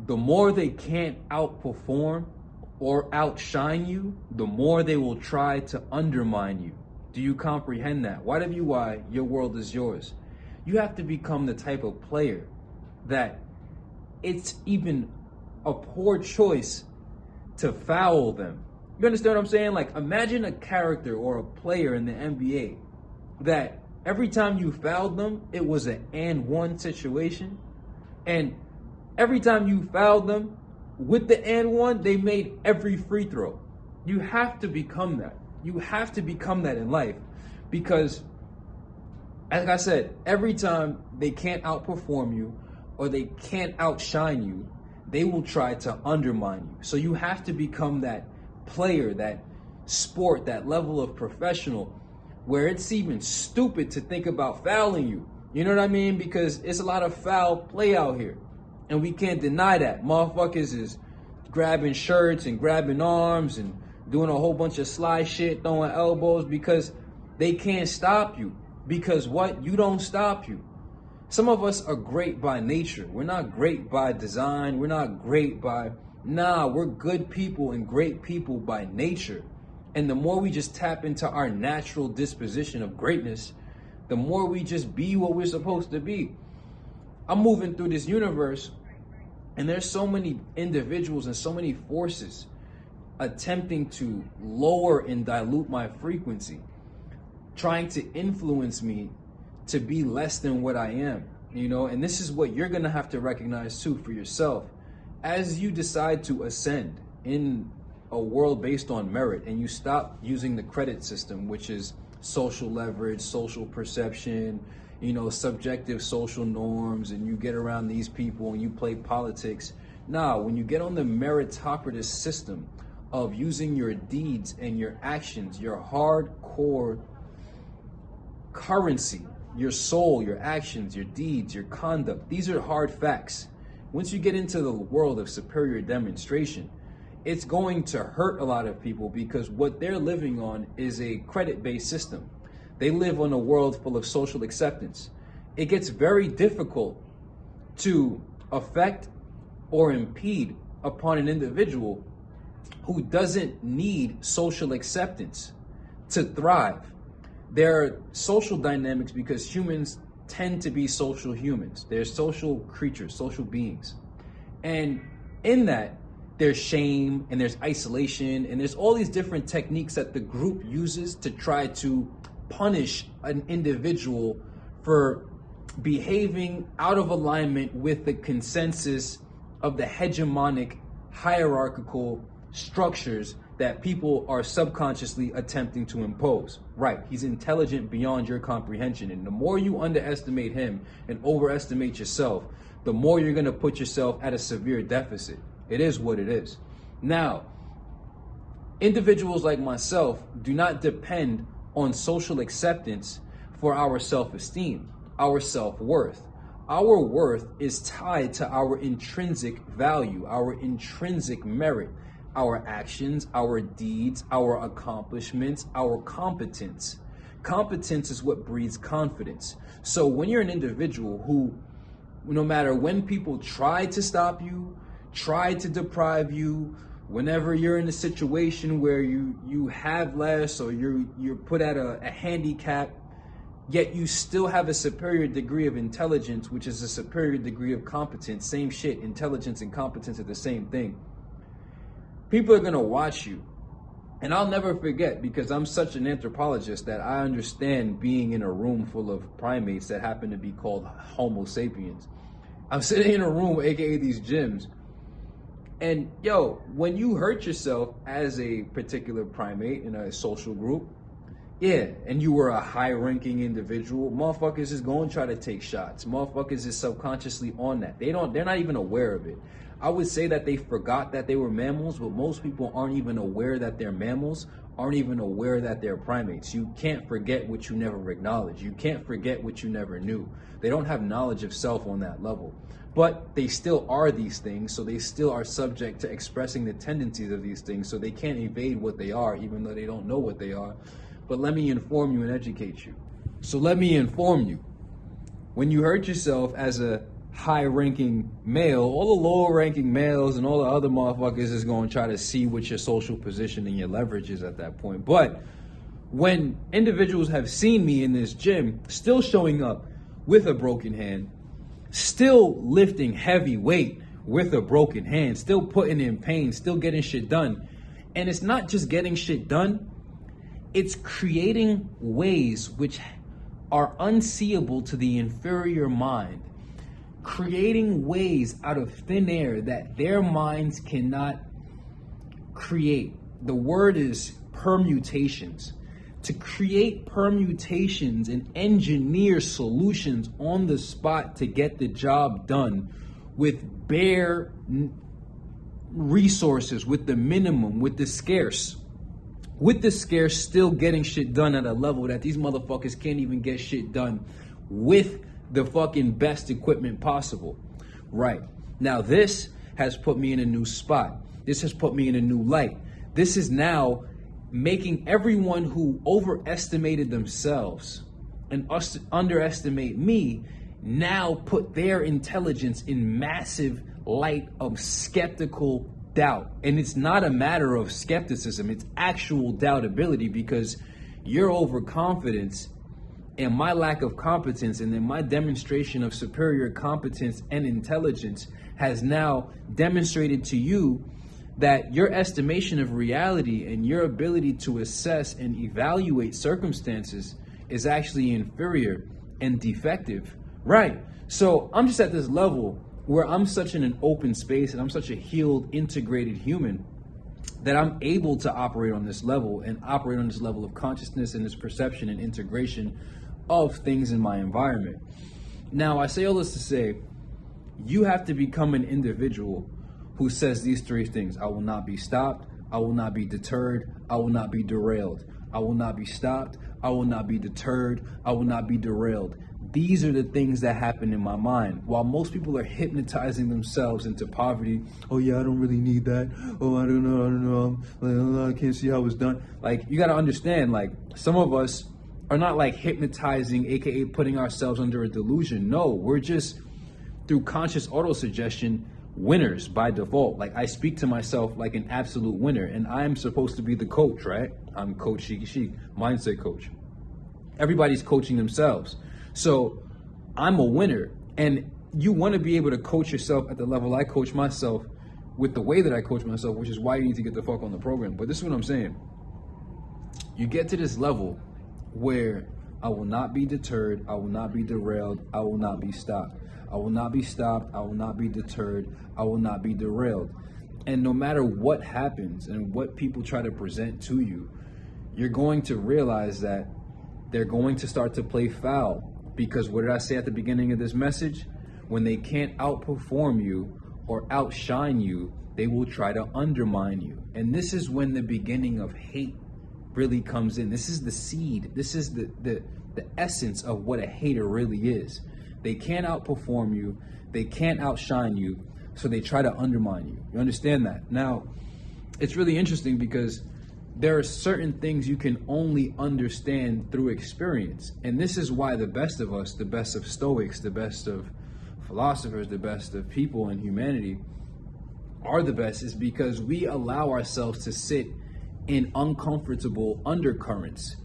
the more they can't outperform or outshine you, the more they will try to undermine you. Do you comprehend that? Why your world is yours. You have to become the type of player that it's even a poor choice to foul them. You understand what I'm saying? Like, imagine a character or a player in the NBA that every time you fouled them, it was an and one situation. And every time you fouled them with the and one, they made every free throw. You have to become that. You have to become that in life, because, like I said, every time they can't outperform you or they can't outshine you, they will try to undermine you. So you have to become that player, that sport, that level of professional where it's even stupid to think about fouling you. You know what I mean? Because it's a lot of foul play out here, and we can't deny that. Motherfuckers is grabbing shirts and grabbing arms and doing a whole bunch of sly shit, throwing elbows, because they can't stop you. Because what? You don't stop you. Some of us are great by nature. We're not great by design. We're not great by... we're good people and great people by nature. And the more we just tap into our natural disposition of greatness, the more we just be what we're supposed to be. I'm moving through this universe, and there's so many individuals and so many forces attempting to lower and dilute my frequency, trying to influence me to be less than what I am, you know? And this is what you're gonna have to recognize too for yourself. As you decide to ascend in a world based on merit, and you stop using the credit system, which is social leverage, social perception, you know, subjective social norms, and you get around these people and you play politics. When you get on the meritocratic system of using your deeds and your actions, your hardcore currency, your soul, your actions, your deeds, your conduct, these are hard facts. Once you get into the world of superior demonstration, it's going to hurt a lot of people, because what they're living on is a credit-based system. They live on a world full of social acceptance. It gets very difficult to affect or impede upon an individual who doesn't need social acceptance to thrive. There are social dynamics because humans tend to be social humans. They're social creatures, social beings. And in that, there's shame and there's isolation and there's all these different techniques that the group uses to try to punish an individual for behaving out of alignment with the consensus of the hegemonic hierarchical structures that people are subconsciously attempting to impose. Right, he's intelligent beyond your comprehension, and the more you underestimate him and overestimate yourself, the more you're gonna put yourself at a severe deficit. It is what it is. Now, individuals like myself do not depend on social acceptance for our self-esteem, our self-worth. Our worth is tied to our intrinsic value, our intrinsic merit, our actions, our deeds, our accomplishments, our competence. Competence is what breeds confidence. So when you're an individual who, no matter when people try to stop you, try to deprive you, whenever you're in a situation where you have less or you're put at a handicap, yet you still have a superior degree of intelligence, which is a superior degree of competence. Same shit, intelligence and competence are the same thing. People are gonna watch you. And I'll never forget, because I'm such an anthropologist that I understand being in a room full of primates that happen to be called Homo sapiens. I'm sitting in a room, aka these gyms, and yo, when you hurt yourself as a particular primate in a social group, yeah, and you were a high-ranking individual, motherfuckers is going to try to take shots. Motherfuckers is subconsciously on that. They're not even aware of it. I would say that they forgot that they were mammals, but most people aren't even aware that they're mammals, aren't even aware that they're primates. You can't forget what you never acknowledged. You can't forget what you never knew. They don't have knowledge of self on that level. But they still are these things, so they still are subject to expressing the tendencies of these things, so they can't evade what they are, even though they don't know what they are. But let me inform you and educate you. So let me inform you. When you hurt yourself as a high-ranking male, all the lower-ranking males and all the other motherfuckers is going to try to see what your social position and your leverage is at that point. But when individuals have seen me in this gym, still showing up with a broken hand, still lifting heavy weight with a broken hand, still putting in pain, still getting shit done. And it's not just getting shit done, it's creating ways which are unseeable to the inferior mind, creating ways out of thin air that their minds cannot create. The word is permutations. To create permutations and engineer solutions on the spot to get the job done with bare resources, with the minimum, with the scarce. With the scarce, still getting shit done at a level that these motherfuckers can't even get shit done with the fucking best equipment possible. Right. Now this has put me in a new spot. This has put me in a new light. This is now making everyone who overestimated themselves and underestimate me now put their intelligence in massive light of skeptical doubt. And it's not a matter of skepticism, it's actual doubtability, because your overconfidence and my lack of competence and then my demonstration of superior competence and intelligence has now demonstrated to you that your estimation of reality and your ability to assess and evaluate circumstances is actually inferior and defective. Right. So I'm just at this level where I'm such in an open space and I'm such a healed, integrated human that I'm able to operate on this level and operate on this level of consciousness and this perception and integration of things in my environment. Now, I say all this to say, you have to become an individual who says these three things. I will not be stopped. I will not be deterred. I will not be derailed. I will not be stopped. I will not be deterred. I will not be derailed. These are the things that happen in my mind. While most people are hypnotizing themselves into poverty. Oh yeah, I don't really need that. Oh, I don't know. I can't see how it's done. Like, you got to understand, like, some of us are not like hypnotizing, AKA putting ourselves under a delusion. No, we're just through conscious auto-suggestion winners by default. Like, I speak to myself like an absolute winner, and I'm supposed to be the coach, right? I'm Coach Sheikhy Chic, mindset coach. Everybody's coaching themselves. So I'm a winner, and you want to be able to coach yourself at the level I coach myself with the way that I coach myself, which is why you need to get the fuck on the program. But this is what I'm saying. You get to this level where I will not be deterred, I will not be derailed, I will not be stopped. I will not be stopped, I will not be deterred, I will not be derailed. And no matter what happens and what people try to present to you, you're going to realize that they're going to start to play foul. Because what did I say at the beginning of this message? When they can't outperform you or outshine you, they will try to undermine you. And this is when the beginning of hate really comes in. This is the seed. This is the essence of what a hater really is. They can't outperform you. They can't outshine you. So they try to undermine you. You understand that? Now, it's really interesting because there are certain things you can only understand through experience. And this is why the best of us, the best of Stoics, the best of philosophers, the best of people in humanity are the best, is because we allow ourselves to sit in uncomfortable undercurrents.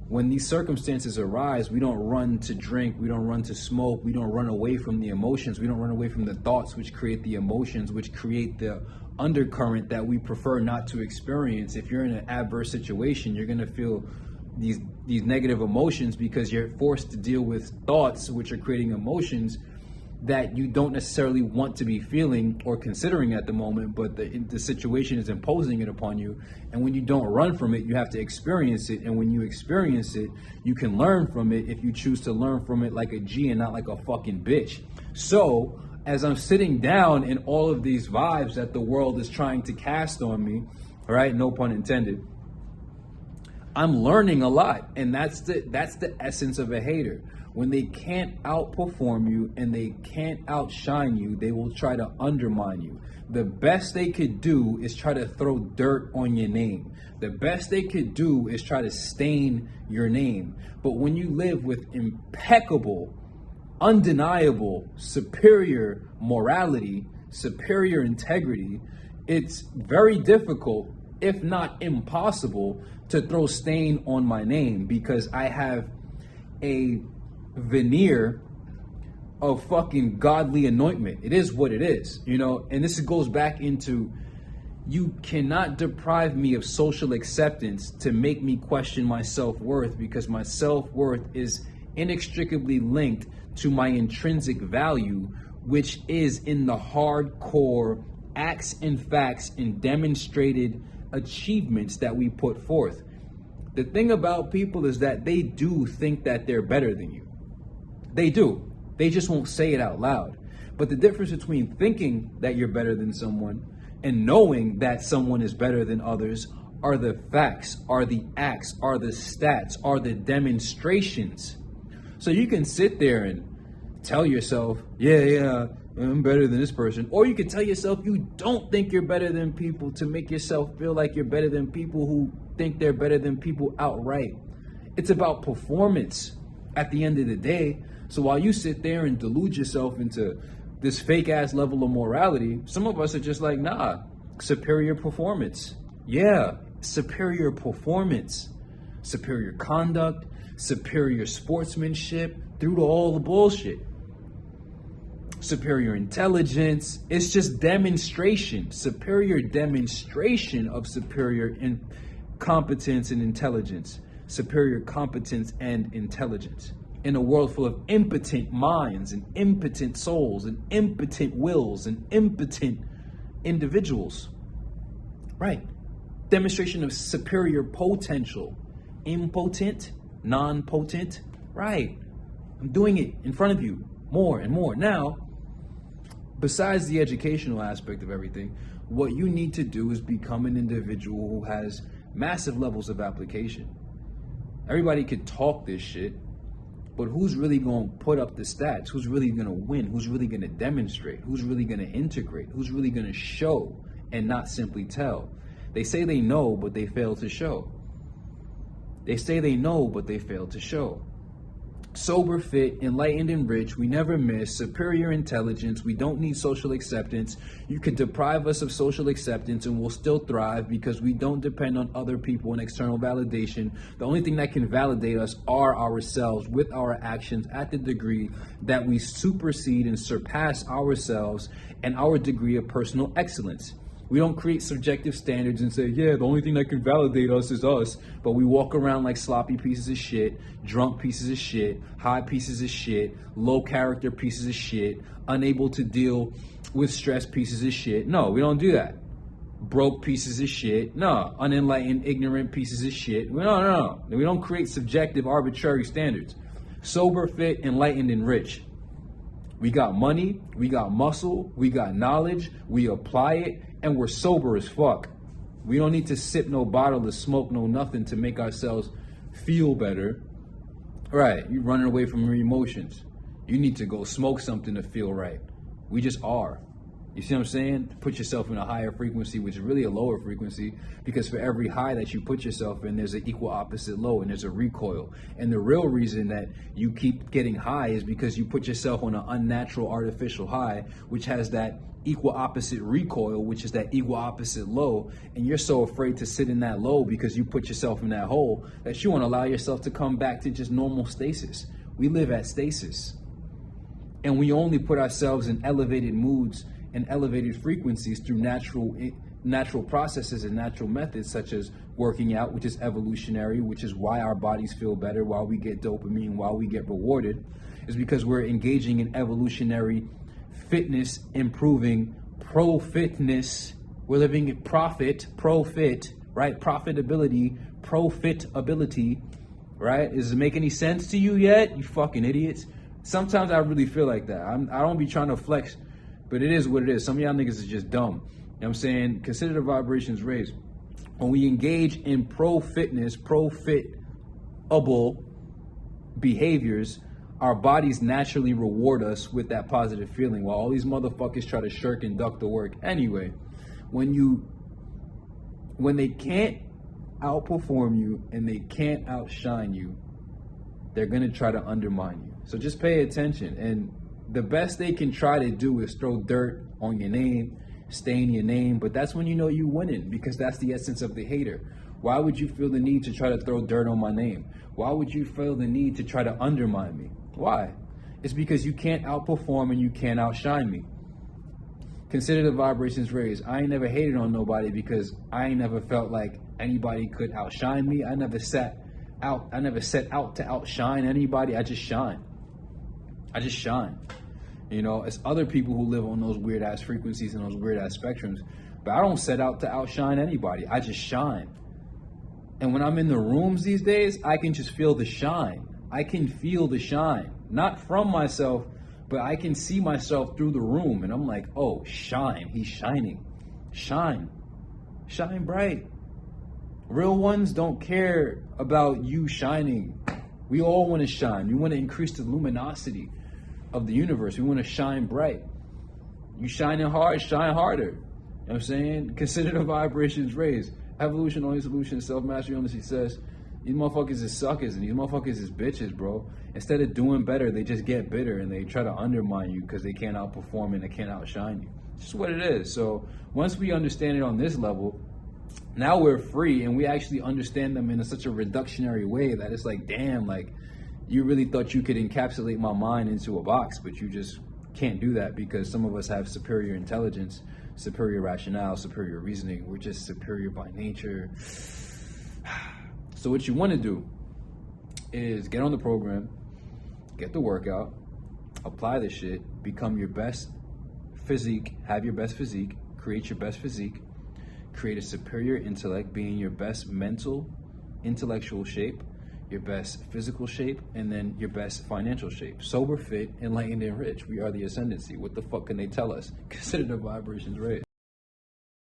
When these circumstances arise, we don't run to drink, we don't run to smoke, we don't run away from the emotions, we don't run away from the thoughts which create the emotions, which create the undercurrent that we prefer not to experience. If you're in an adverse situation, you're going to feel these negative emotions because you're forced to deal with thoughts which are creating emotions that you don't necessarily want to be feeling or considering at the moment, but the situation is imposing it upon you. And when you don't run from it, you have to experience it. And when you experience it, you can learn from it if you choose to learn from it like a G and not like a fucking bitch. So as I'm sitting down in all of these vibes that the world is trying to cast on me, all right, no pun intended, I'm learning a lot. And that's the essence of a hater. When they can't outperform you and they can't outshine you, they will try to undermine you. The best they could do is try to throw dirt on your name. The best they could do is try to stain your name. But when you live with impeccable undeniable superior morality, superior integrity, it's very difficult, if not impossible, to throw stain on my name because I have a veneer of fucking godly anointment. It is what it is, you know? And this goes back into, you cannot deprive me of social acceptance to make me question my self-worth, because my self-worth is inextricably linked to my intrinsic value, which is in the hardcore acts and facts and demonstrated achievements that we put forth. The thing about people is that they do think that they're better than you. They do. They just won't say it out loud. But the difference between thinking that you're better than someone and knowing that someone is better than others are the facts, are the acts, are the stats, are the demonstrations. So you can sit there and tell yourself, yeah, I'm better than this person. Or you can tell yourself you don't think you're better than people to make yourself feel like you're better than people who think they're better than people outright. It's about performance at the end of the day. So while you sit there and delude yourself into this fake ass level of morality, some of us are just like, nah, superior performance. Yeah, superior performance, superior conduct, superior sportsmanship, through to all the bullshit. Superior intelligence. It's just demonstration, superior demonstration of superior competence and intelligence, superior competence and intelligence. In a world full of impotent minds and impotent souls and impotent wills and impotent individuals. Right. Demonstration of superior potential. Impotent, non-potent. Right. I'm doing it in front of you more and more. Now, besides the educational aspect of everything, what you need to do is become an individual who has massive levels of application. Everybody could talk this shit, but who's really going to put up the stats? Who's really going to win? Who's really going to demonstrate? Who's really going to integrate? Who's really going to show and not simply tell? They say they know, but they fail to show. They say they know, but they fail to show. Sober, fit, enlightened, and rich, we never miss. Superior intelligence, we don't need social acceptance. You could deprive us of social acceptance and we'll still thrive because we don't depend on other people and external validation. The only thing that can validate us are ourselves with our actions at the degree that we supersede and surpass ourselves and our degree of personal excellence. We don't create subjective standards and say, yeah, the only thing that can validate us is us. But we walk around like sloppy pieces of shit, drunk pieces of shit, high pieces of shit, low character pieces of shit, unable to deal with stress pieces of shit. No, we don't do that. Broke pieces of shit. No, unenlightened, ignorant pieces of shit. No. We don't create subjective, arbitrary standards. Sober, fit, enlightened, and rich. We got money, we got muscle, we got knowledge, we apply it, and we're sober as fuck. We don't need to sip no bottle or smoke no nothing to make ourselves feel better. Right, you're running away from your emotions. You need to go smoke something to feel right. We just are. You see what I'm saying? Put yourself in a higher frequency, which is really a lower frequency, because for every high that you put yourself in, there's an equal opposite low, and there's a recoil. And the real reason that you keep getting high is because you put yourself on an unnatural, artificial high, which has that equal opposite recoil, which is that equal opposite low. And you're so afraid to sit in that low because you put yourself in that hole that you won't allow yourself to come back to just normal stasis. We live at stasis. And we only put ourselves in elevated moods and elevated frequencies through natural processes and natural methods, such as working out, which is evolutionary, which is why our bodies feel better, why we get dopamine, why we get rewarded, is because we're engaging in evolutionary fitness, improving pro-fitness. We're living in pro-fit, right? Profitability, profitability, right? Does it make any sense to you yet? You fucking idiots. Sometimes I really feel like that. I don't be trying to flex, but it is what it is. Some of y'all niggas is just dumb. You know what I'm saying? Consider the vibrations raised. When we engage in pro-fitness, profitable behaviors, our bodies naturally reward us with that positive feeling, while all these motherfuckers try to shirk and duck the work. Anyway, when they can't outperform you and they can't outshine you, they're gonna try to undermine you. So just pay attention. And the best they can try to do is throw dirt on your name, stain your name, but that's when you know you winning, because that's the essence of the hater. Why would you feel the need to try to throw dirt on my name? Why would you feel the need to try to undermine me? Why? It's because you can't outperform and you can't outshine me. Consider the vibrations raised. I ain't never hated on nobody because I ain't never felt like anybody could outshine me. I never set out to outshine anybody. I just shine. You know, it's other people who live on those weird ass frequencies and those weird ass spectrums, but I don't set out to outshine anybody. I just shine. And when I'm in the rooms these days, I can just feel the shine. I can feel the shine, not from myself, but I can see myself through the room, and I'm like, oh, shine. He's shining. Shine bright. Real ones don't care about you shining. We all want to shine. We want to increase the luminosity of the universe. We want to shine bright. You shining hard, shine harder. You know what I'm saying? Consider the vibrations raised. Evolution, only solution, self-mastery, only success. These motherfuckers is suckers and these motherfuckers is bitches, bro. Instead of doing better, they just get bitter and they try to undermine you because they can't outperform and they can't outshine you. It's just what it is. So once we understand it on this level, now we're free and we actually understand them in such a reductionary way that it's like, damn, like you really thought you could encapsulate my mind into a box, but you just can't do that because some of us have superior intelligence, superior rationale, superior reasoning. We're just superior by nature. So what you want to do is get on the program, get the workout, apply the shit, become your best physique, have your best physique, create your best physique, create a superior intellect, be in your best mental, intellectual shape, your best physical shape, and then your best financial shape. Sober, fit, enlightened, and rich. We are the ascendancy. What the fuck can they tell us? Consider the vibrations raised.